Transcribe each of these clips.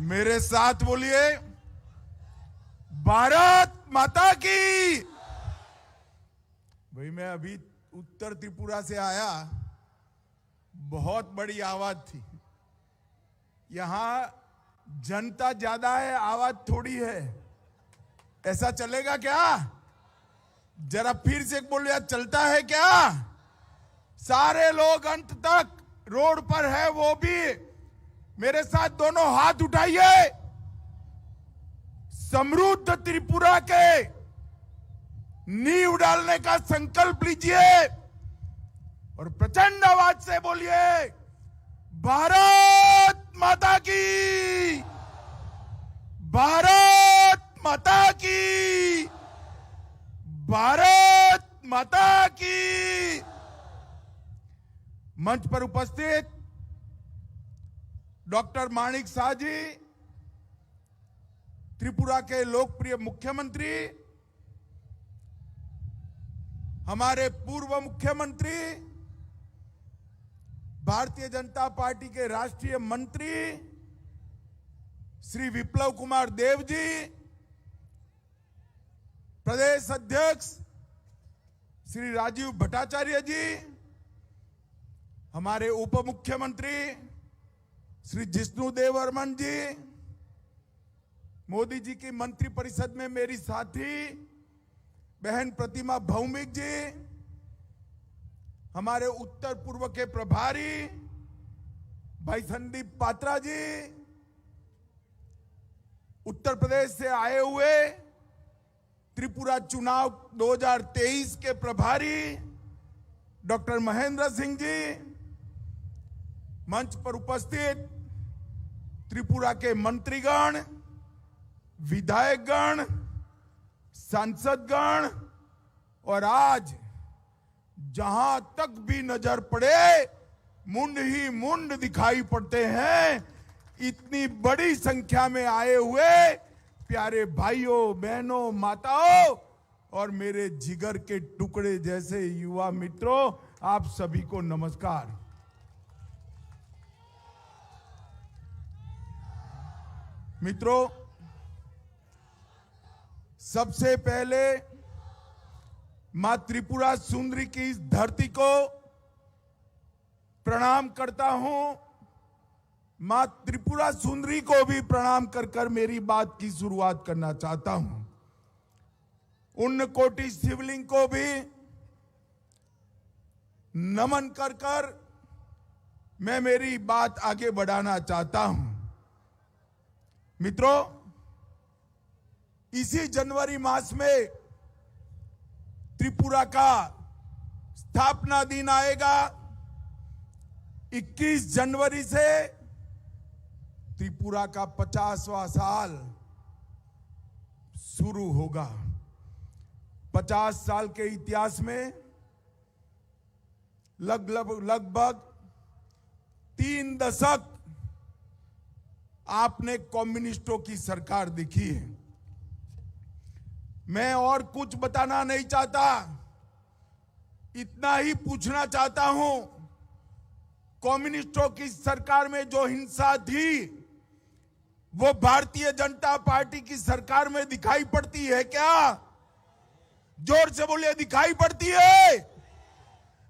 मेरे साथ बोलिए, भारत माता की। भाई मैं अभी उत्तर त्रिपुरा से आया, बहुत बड़ी आवाज थी। यहां जनता ज्यादा है, आवाज थोड़ी है। ऐसा चलेगा क्या? जरा फिर से बोलिए, चलता है क्या? सारे लोग अंत तक रोड पर है, वो भी मेरे साथ दोनों हाथ उठाइए। समृद्ध त्रिपुरा के नींव डालने का संकल्प लीजिए और प्रचंड आवाज से बोलिए, भारत माता की, भारत माता की, भारत माता की। मंच पर उपस्थित डॉक्टर माणिक शाह जी, त्रिपुरा के लोकप्रिय मुख्यमंत्री, हमारे पूर्व मुख्यमंत्री, भारतीय जनता पार्टी के राष्ट्रीय मंत्री श्री विप्लव कुमार देव जी, प्रदेश अध्यक्ष श्री राजीव भट्टाचार्य जी, हमारे उप मुख्यमंत्री श्री जिष्णुदेव वर्मन जी, मोदी जी की मंत्रिपरिषद में मेरी साथी बहन प्रतिमा भौमिक जी, हमारे उत्तर पूर्व के प्रभारी भाई संदीप पात्रा जी, उत्तर प्रदेश से आए हुए त्रिपुरा चुनाव 2023 के प्रभारी डॉक्टर महेंद्र सिंह जी, मंच पर उपस्थित त्रिपुरा के मंत्रीगण, विधायकगण, सांसदगण और आज जहां तक भी नजर पड़े मुंड ही मुंड दिखाई पड़ते हैं, इतनी बड़ी संख्या में आए हुए प्यारे भाइयों, बहनों, माताओं और मेरे जिगर के टुकड़े जैसे युवा मित्रों, आप सभी को नमस्कार। मित्रों, सबसे पहले मां त्रिपुरा सुंदरी की इस धरती को प्रणाम करता हूं। मां त्रिपुरा सुंदरी को भी प्रणाम कर कर मेरी बात की शुरुआत करना चाहता हूं। उन कोटि शिवलिंग को भी नमन कर कर मैं मेरी बात आगे बढ़ाना चाहता हूं। मित्रों, इसी जनवरी मास में त्रिपुरा का स्थापना दिन आएगा। 21 जनवरी से त्रिपुरा का 50वां साल शुरू होगा। 50 साल के इतिहास में लगभग 3 दशक आपने कम्युनिस्टों की सरकार देखी है। मैं और कुछ बताना नहीं चाहता, इतना ही पूछना चाहता हूं, कम्युनिस्टों की सरकार में जो हिंसा थी वो भारतीय जनता पार्टी की सरकार में दिखाई पड़ती है क्या? जोर से बोलिए, दिखाई पड़ती है?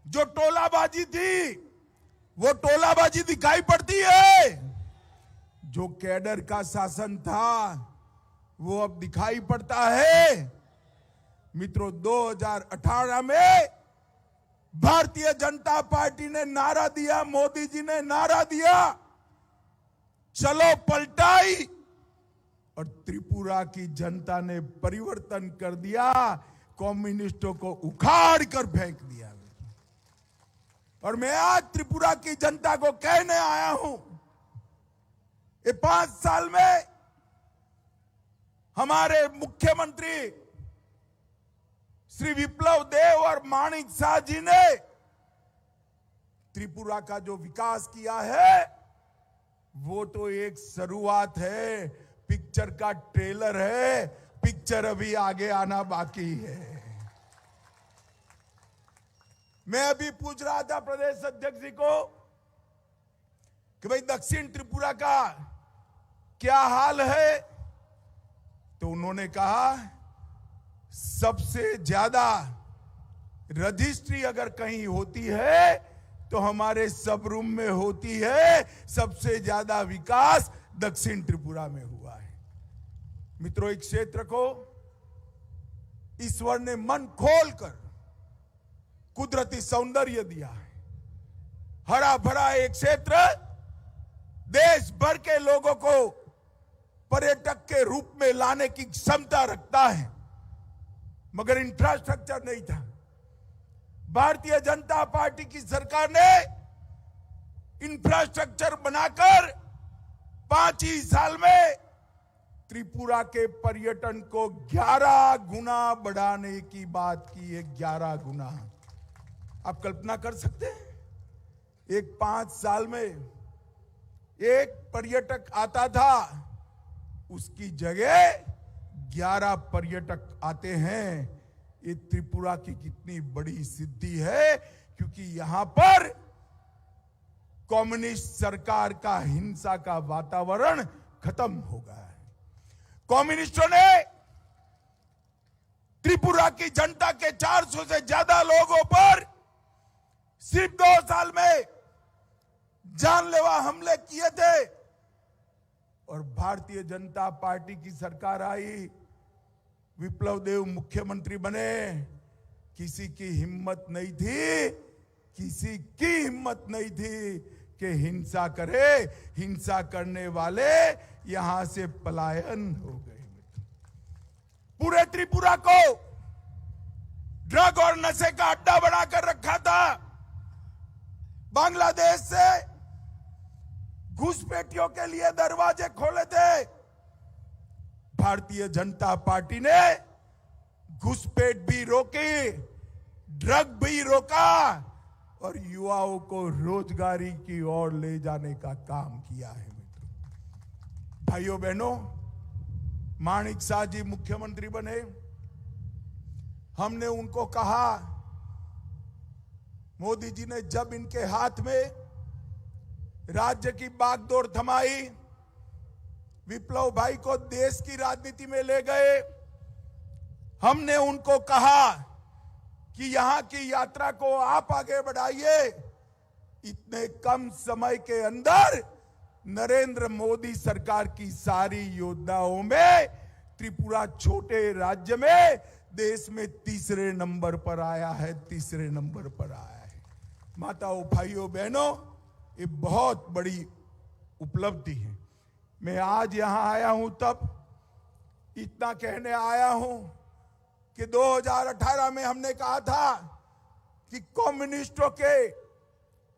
जो टोलाबाजी थी वो टोलाबाजी दिखाई पड़ती है? जो कैडर का शासन था वो अब दिखाई पड़ता है? मित्रों, 2018 में भारतीय जनता पार्टी ने नारा दिया, मोदी जी ने नारा दिया, चलो पलटाई, और त्रिपुरा की जनता ने परिवर्तन कर दिया, कम्युनिस्टों को उखाड़ कर फेंक दिया। और मैं आज त्रिपुरा की जनता को कहने आया हूं, ये 5 साल में हमारे मुख्यमंत्री श्री विप्लव देव और माणिक शाह जी ने त्रिपुरा का जो विकास किया है वो तो एक शुरुआत है, पिक्चर का ट्रेलर है, पिक्चर अभी आगे आना बाकी है। मैं अभी पूछ रहा था प्रदेश अध्यक्ष जी को कि भाई दक्षिण त्रिपुरा का क्या हाल है? तो उन्होंने कहा सबसे ज्यादा रजिस्ट्री अगर कहीं होती है तो हमारे सब रूम में होती है। सबसे ज्यादा विकास दक्षिण त्रिपुरा में हुआ है। मित्रों, एक क्षेत्र को ईश्वर ने मन खोलकर कुदरती सौंदर्य दिया है। हरा भरा एक क्षेत्र देश भर के लोगों को पर्यटक के रूप में लाने की क्षमता रखता है, मगर इंफ्रास्ट्रक्चर नहीं था। भारतीय जनता पार्टी की सरकार ने इंफ्रास्ट्रक्चर बनाकर 5 ही साल में त्रिपुरा के पर्यटन को 11 गुना बढ़ाने की बात की है। 11 गुना। आप कल्पना कर सकते हैं, एक 5 साल में एक पर्यटक आता था, उसकी जगह 11 पर्यटक आते हैं। ये त्रिपुरा की कितनी बड़ी सिद्धि है, क्योंकि यहां पर कम्युनिस्ट सरकार का हिंसा का वातावरण खत्म हो गया है। कम्युनिस्टों ने त्रिपुरा की जनता के 400 से ज्यादा लोगों पर सिर्फ 2 साल में जानलेवा हमले किए थे, और भारतीय जनता पार्टी की सरकार आई, विप्लव देव मुख्यमंत्री बने। किसी की हिम्मत नहीं थी, किसी की हिम्मत नहीं थी कि हिंसा करे। हिंसा करने वाले यहां से पलायन हो गए। पूरे त्रिपुरा को ड्रग और नशे का अड्डा बनाकर रखा था। बांग्लादेश से घुसपैठियों के लिए दरवाजे खोले थे। भारतीय जनता पार्टी ने घुसपैठ भी रोकी, ड्रग भी रोका, और युवाओं को रोजगारी की ओर ले जाने का काम किया है। मित्रों, भाइयों बहनों, माणिक शाह जी मुख्यमंत्री बने। हमने उनको कहा, मोदी जी ने जब इनके हाथ में राज्य की बागडोर थमाई, विप्लव भाई को देश की राजनीति में ले गए। हमने उनको कहा कि यहां की यात्रा को आप आगे बढ़ाइए। इतने कम समय के अंदर नरेंद्र मोदी सरकार की सारी योजनाओं में त्रिपुरा छोटे राज्य में देश में 3रे नंबर पर आया है। 3रे नंबर पर आया है। माताओं, भाइयों, बहनों, ये बहुत बड़ी उपलब्धि है। मैं आज यहां आया हूं तब इतना कहने आया हूं कि 2018 में हमने कहा था कि कम्युनिस्टों के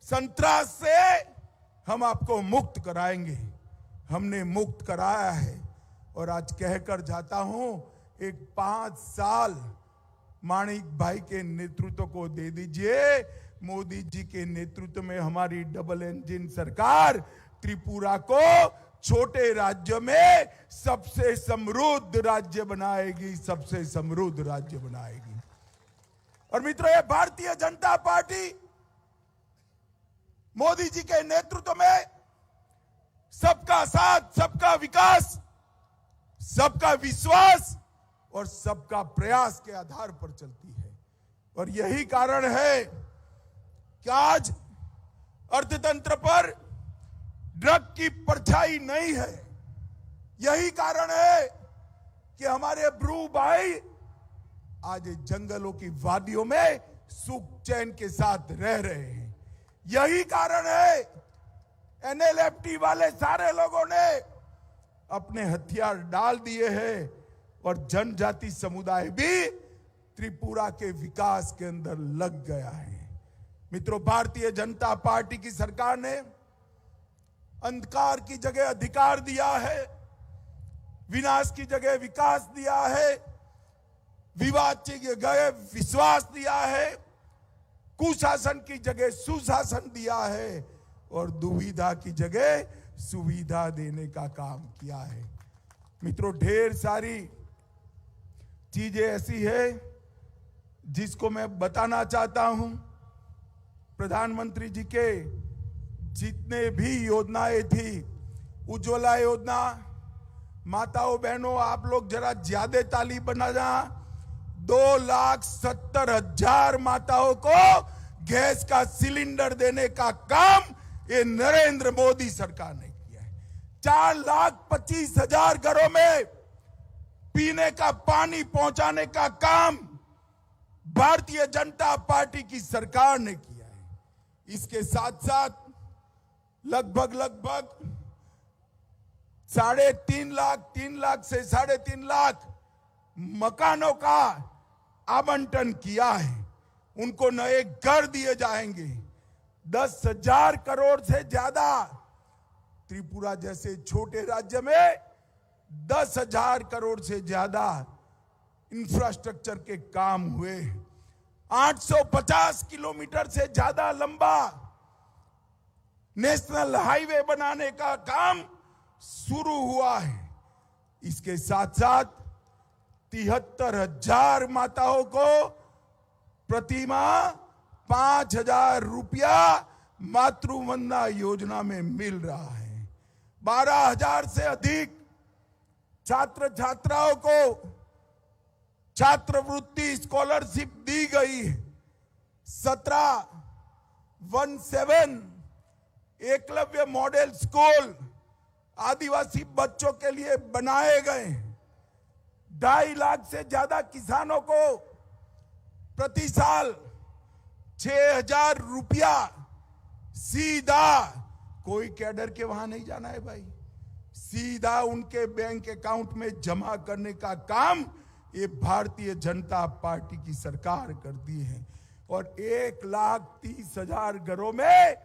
संत्रास से हम आपको मुक्त कराएंगे। हमने मुक्त कराया है, और आज कहकर जाता हूं, एक 5 साल माणिक भाई के नेतृत्व को दे दीजिए। मोदी जी के नेतृत्व में हमारी डबल इंजन सरकार त्रिपुरा को छोटे राज्य में सबसे समृद्ध राज्य बनाएगी। सबसे समृद्ध राज्य बनाएगी। और मित्रों, ये भारतीय जनता पार्टी मोदी जी के नेतृत्व में सबका साथ, सबका विकास, सबका विश्वास और सबका प्रयास के आधार पर चलती है। और यही कारण है कि आज अर्थतंत्र पर ड्रग की परछाई नहीं है। यही कारण है कि हमारे ब्रू भाई आज जंगलों की वादियों में सुख चैन के साथ रह रहे हैं। यही कारण है एनएलएफटी वाले सारे लोगों ने अपने हथियार डाल दिए हैं, और जनजाति समुदाय भी त्रिपुरा के विकास के अंदर लग गया है। मित्रों, भारतीय जनता पार्टी की सरकार ने अंधकार की जगह अधिकार दिया है, विनाश की जगह विकास दिया है, विवाद की जगह विश्वास दिया है, कुशासन की जगह सुशासन दिया है, और दुविधा की जगह सुविधा देने का काम किया है। मित्रों, ढेर सारी चीजें ऐसी है जिसको मैं बताना चाहता हूं। प्रधानमंत्री जी के जितने भी योजनाएं थी, उज्ज्वला योजना, माताओं बहनों, आप लोग जरा ज्यादा ताली बना जा। 2,70,000 माताओं को गैस का सिलेंडर देने का काम ये नरेंद्र मोदी सरकार ने किया है। 4,25,000 घरों में पीने का पानी पहुंचाने का काम भारतीय जनता पार्टी की सरकार ने किया है। इसके साथ साथ लगभग 3 लाख से 3.5 लाख मकानों का आवंटन किया है। उनको नए घर दिए जाएंगे। 10,000 करोड़ से ज्यादा, त्रिपुरा जैसे छोटे राज्य में 10,000 करोड़ से ज्यादा इंफ्रास्ट्रक्चर के काम हुए। 850 किलोमीटर से ज्यादा लंबा नेशनल हाईवे बनाने का काम शुरू हुआ है। इसके साथ साथ 73,000 माताओं को प्रतिमाह 5,000 रुपया मातृवंदना योजना में मिल रहा है। 12,000 से अधिक छात्र छात्राओं को छात्रवृत्ति स्कॉलरशिप दी गई है। 17 एकलव्य मॉडल स्कूल आदिवासी बच्चों के लिए बनाए गए। 2.5 लाख से ज्यादा किसानों को प्रति साल 6,000 रुपया सीधा, कोई कैडर के वहां नहीं जाना है भाई, सीधा उनके बैंक अकाउंट में जमा करने का काम ये भारतीय जनता पार्टी की सरकार करती है। और 1,30,000 घरों में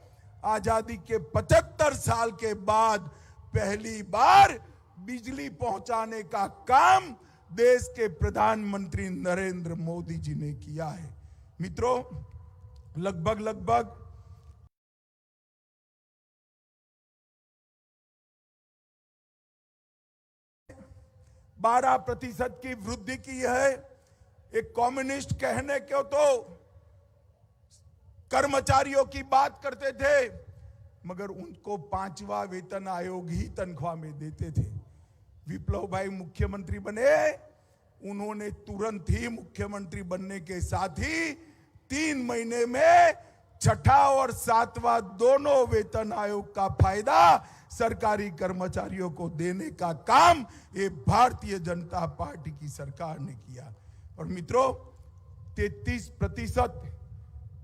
आजादी के 75 साल के बाद पहली बार बिजली पहुंचाने का काम देश के प्रधानमंत्री नरेंद्र मोदी जी ने किया है। मित्रों, लगभग 12% की वृद्धि की है। एक कम्युनिस्ट कहने को तो कर्मचारियों की बात करते थे, मगर उनको 5वां वेतन आयोग ही तनख्वाह में देते थे। विप्लव भाई मुख्यमंत्री बने, उन्होंने तुरंत ही मुख्यमंत्री बनने के साथ ही 3 महीने में 6ठा और 7वां दोनों वेतन आयोग का फायदा सरकारी कर्मचारियों को देने का काम ये भारतीय जनता पार्टी की सरकार ने किया। और मित्रों, 33%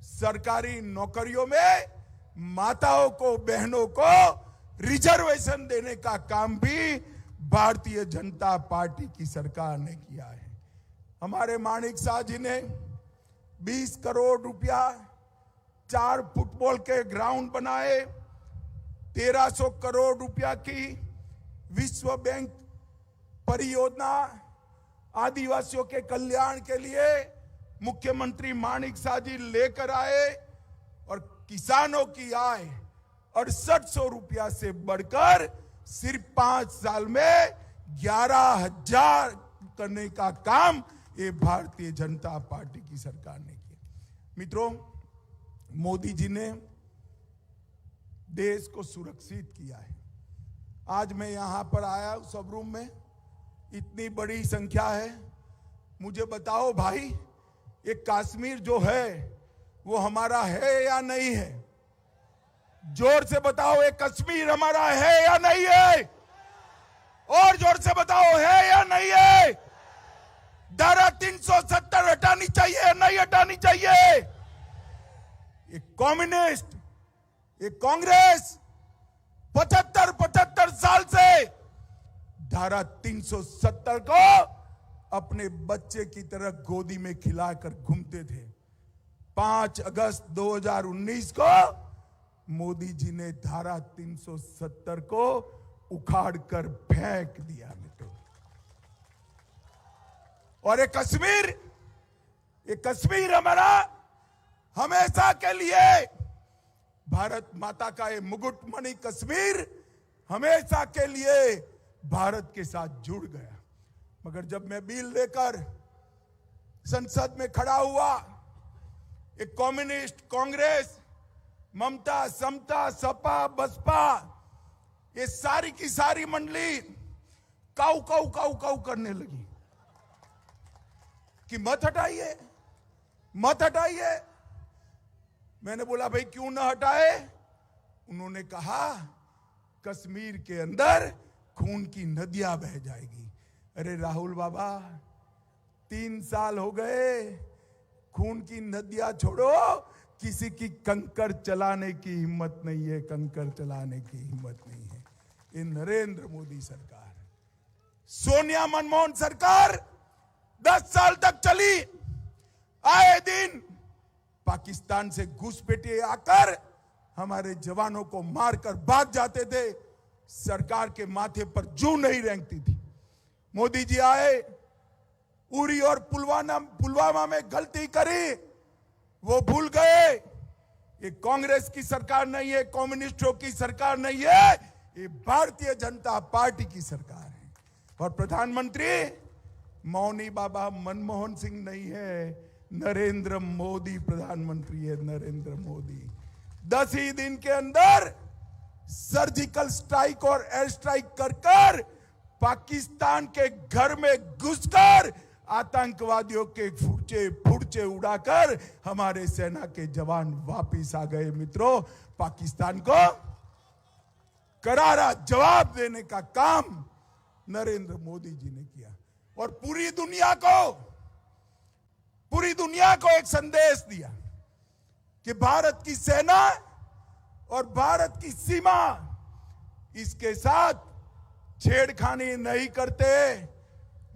सरकारी नौकरियों में माताओं को, बहनों को रिजर्वेशन देने का काम भी भारतीय जनता पार्टी की सरकार ने किया है। हमारे माणिक शाह जी ने 20 करोड़ रुपया 4 फुटबॉल के ग्राउंड बनाए। 1,300 करोड़ रुपया की विश्व बैंक परियोजना आदिवासियों के कल्याण के लिए मुख्यमंत्री माणिक शाह जी लेकर आए। और किसानों की आय 6800 रुपया से बढ़कर सिर्फ 5 साल में 11,000 करने का काम ये भारतीय जनता पार्टी की सरकार ने किया। मित्रों, मोदी जी ने देश को सुरक्षित किया है। आज मैं यहां पर आया सब रूम में, इतनी बड़ी संख्या है। मुझे बताओ भाई, ये कश्मीर जो है वो हमारा है या नहीं है? जोर से बताओ, ये कश्मीर हमारा है या नहीं है? और जोर से बताओ, है या नहीं है? धारा 370 हटानी चाहिए, नहीं हटानी चाहिए? ये कम्युनिस्ट, ये कांग्रेस 75 साल से धारा 370 को अपने बच्चे की तरह गोदी में खिलाकर घूमते थे। 5 अगस्त 2019 को मोदी जी ने धारा 370 को उखाड़कर फेंक दिया मित्रों। और ये कश्मीर हमारा हमेशा के लिए, भारत माता का ये मुकुटमणि कश्मीर हमेशा के लिए भारत के साथ जुड़ गया। मगर जब मैं बिल लेकर संसद में खड़ा हुआ, एक कम्युनिस्ट, कांग्रेस, ममता, समता, सपा, बसपा, ये सारी की सारी मंडली काऊ काऊ काऊ काऊ करने लगी कि मत हटाइए, मत हटाइए। मैंने बोला भाई क्यों ना हटाए? उन्होंने कहा कश्मीर के अंदर खून की नदियां बह जाएगी। अरे राहुल बाबा, 3 साल हो गए, खून की नदियां छोड़ो, किसी की कंकर चलाने की हिम्मत नहीं है, कंकर चलाने की हिम्मत नहीं है। ये नरेंद्र मोदी सरकार, सोनिया मनमोहन सरकार 10 साल तक चली। आए दिन पाकिस्तान से घुसपैठिए आकर हमारे जवानों को मारकर भाग जाते थे, सरकार के माथे पर जूं नहीं रेंगती थी। मोदी जी आए, उरी और पुलवामा में गलती करी, वो भूल गए। ये कांग्रेस की सरकार नहीं है, कम्युनिस्टों की सरकार नहीं है, ये भारतीय जनता पार्टी की सरकार है। और प्रधानमंत्री मौनी बाबा मनमोहन सिंह नहीं है, नरेंद्र मोदी प्रधानमंत्री है, नरेंद्र मोदी। 10 ही दिन के अंदर सर्जिकल स्ट्राइक और एयर स्ट्राइक कर पाकिस्तान के घर में घुसकर आतंकवादियों के फुर्चे उड़ाकर हमारे सेना के जवान वापिस आ गए। मित्रों, पाकिस्तान को करारा जवाब देने का काम नरेंद्र मोदी जी ने किया और पूरी दुनिया को एक संदेश दिया कि भारत की सेना और भारत की सीमा इसके साथ छेड़खानी नहीं करते,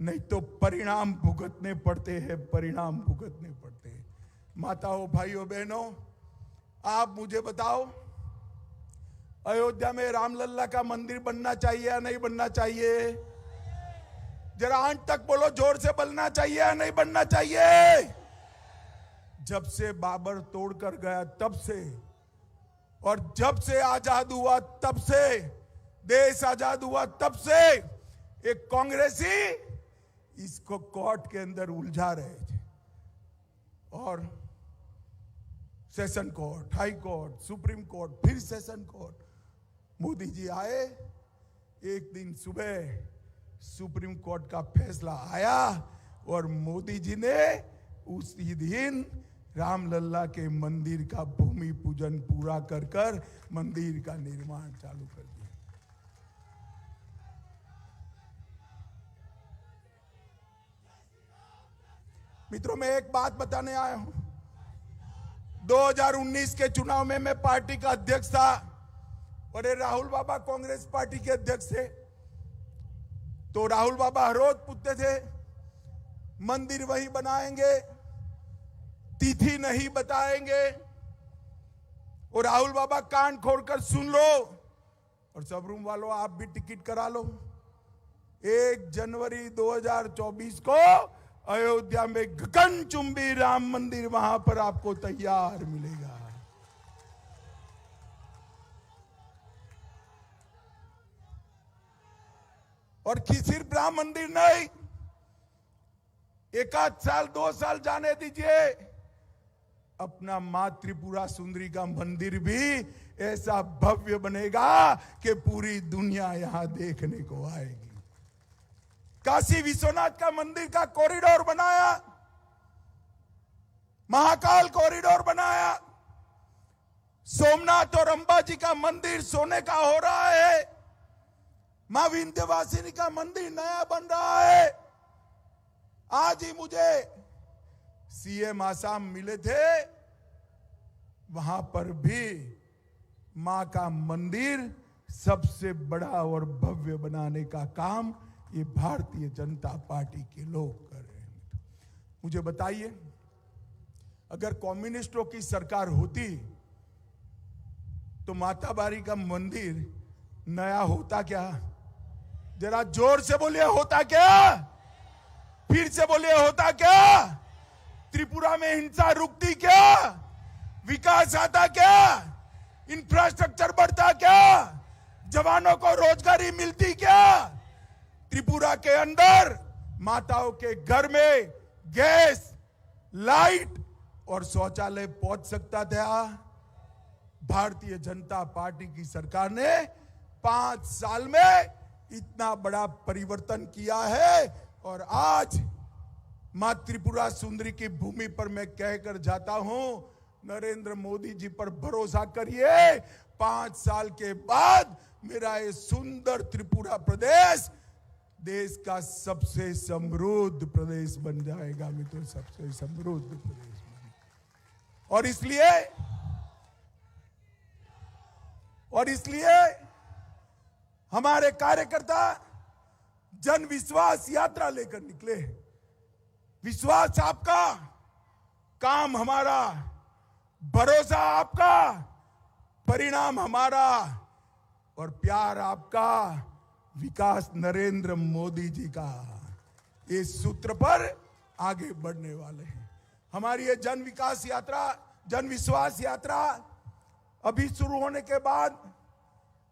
नहीं तो परिणाम भुगतने पड़ते हैं, परिणाम भुगतने पड़ते हैं। माताओं, भाइयों, बहनों, आप मुझे बताओ, अयोध्या में रामलल्ला का मंदिर बनना चाहिए या नहीं बनना चाहिए? जरा अंत तक बोलो, जोर से बनना चाहिए या नहीं बनना चाहिए? जब से बाबर तोड़कर गया तब से, और जब से आजाद हुआ तब से, देश आजाद हुआ तब से एक कांग्रेसी इसको कोर्ट के अंदर उलझा रहे थे। और session court, high court, supreme court, फिर सेशन कोर्ट। मोदी जी आए, एक दिन सुबह सुप्रीम कोर्ट का फैसला आया और मोदी जी ने उसी दिन रामलल्ला के मंदिर का भूमि पूजन पूरा कर मंदिर का निर्माण चालू कर दिया। मित्रों, मैं एक बात बताने आया हूं। 2019 के चुनाव में मैं पार्टी का अध्यक्ष था और ये राहुल बाबा कांग्रेस पार्टी के अध्यक्ष थे। तो राहुल बाबा हर रोज पूछते थे मंदिर वहीं बनाएंगे, तिथि नहीं बताएंगे। और राहुल बाबा कान खोलकर सुन लो और सब रूम वालों आप भी टिकट करा लो। 1 जनवरी 2024 को अयोध्या में गगनचुंबी राम मंदिर वहां पर आपको तैयार मिलेगा। और सिर्फ राम मंदिर नहीं, 1 साल 2 साल जाने दीजिए, अपना मां त्रिपुरा सुंदरी का मंदिर भी ऐसा भव्य बनेगा कि पूरी दुनिया यहां देखने को आएगी। काशी विश्वनाथ का मंदिर का कॉरिडोर बनाया, महाकाल कॉरिडोर बनाया, सोमनाथ और अंबाजी का मंदिर सोने का हो रहा है, मां विंध्यवासिनी का मंदिर नया बन रहा है। आज ही मुझे सीएम आसाम मिले थे, वहां पर भी मां का मंदिर सबसे बड़ा और भव्य बनाने का काम ये भारतीय जनता पार्टी के लोग कर रहे हैं। मुझे बताइए, अगर कम्युनिस्टों की सरकार होती तो माता बारी का मंदिर नया होता क्या? जरा जोर से बोलिए, होता क्या? फिर से बोलिए, होता क्या? त्रिपुरा में हिंसा रुकती क्या? विकास आता क्या? इंफ्रास्ट्रक्चर बढ़ता क्या? जवानों को रोजगारी मिलती क्या? त्रिपुरा के अंदर माताओं के घर में गैस, लाइट और शौचालय पहुंच सकता था। भारतीय जनता पार्टी की सरकार ने 5 साल में इतना बड़ा परिवर्तन किया है। और आज मां त्रिपुरा सुंदरी की भूमि पर मैं कहकर जाता हूं, नरेंद्र मोदी जी पर भरोसा करिए, 5 साल के बाद मेरा ये सुंदर त्रिपुरा प्रदेश देश का सबसे समृद्ध प्रदेश बन जाएगा। मित्रों, सबसे समृद्ध प्रदेश बन। और इसलिए हमारे कार्यकर्ता जन विश्वास यात्रा लेकर निकले हैं। विश्वास आपका, काम हमारा, भरोसा आपका, परिणाम हमारा और प्यार आपका, विकास नरेंद्र मोदी जी का। इस सूत्र पर आगे बढ़ने वाले हैं। हमारी ये जन विकास यात्रा, जन विश्वास यात्रा अभी शुरू होने के बाद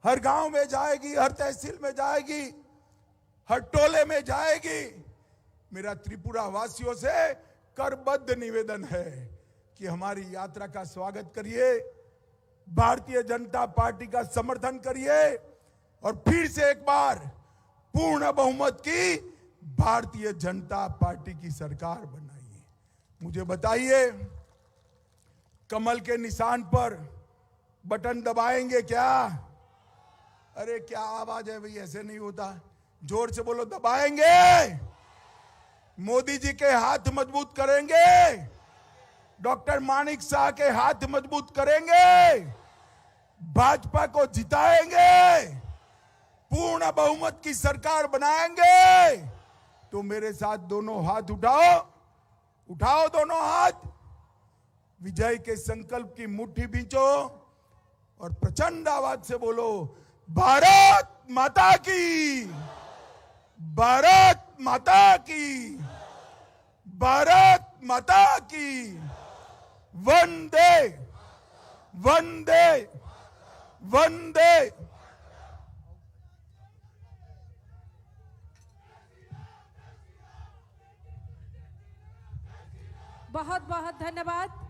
हर गांव में जाएगी, हर तहसील में जाएगी, हर टोले में जाएगी। मेरा त्रिपुरा वासियों से करबद्ध निवेदन है कि हमारी यात्रा का स्वागत करिए, भारतीय जनता पार्टी का समर्थन करिए और फिर से एक बार पूर्ण बहुमत की भारतीय जनता पार्टी की सरकार बनाइए। मुझे बताइए, कमल के निशान पर बटन दबाएंगे क्या? अरे क्या आवाज है भाई, ऐसे नहीं होता, जोर से बोलो, दबाएंगे। मोदी जी के हाथ मजबूत करेंगे, डॉक्टर मानिक शाह के हाथ मजबूत करेंगे, भाजपा को जिताएंगे, पूर्ण बहुमत की सरकार बनाएंगे। तो मेरे साथ दोनों हाथ उठाओ, उठाओ दोनों हाथ, विजय के संकल्प की मुट्ठी भींचो और प्रचंड आवाज से बोलो, भारत माता की, भारत माता की, भारत माता की, वंदे वंदे वंदे। बहुत बहुत धन्यवाद।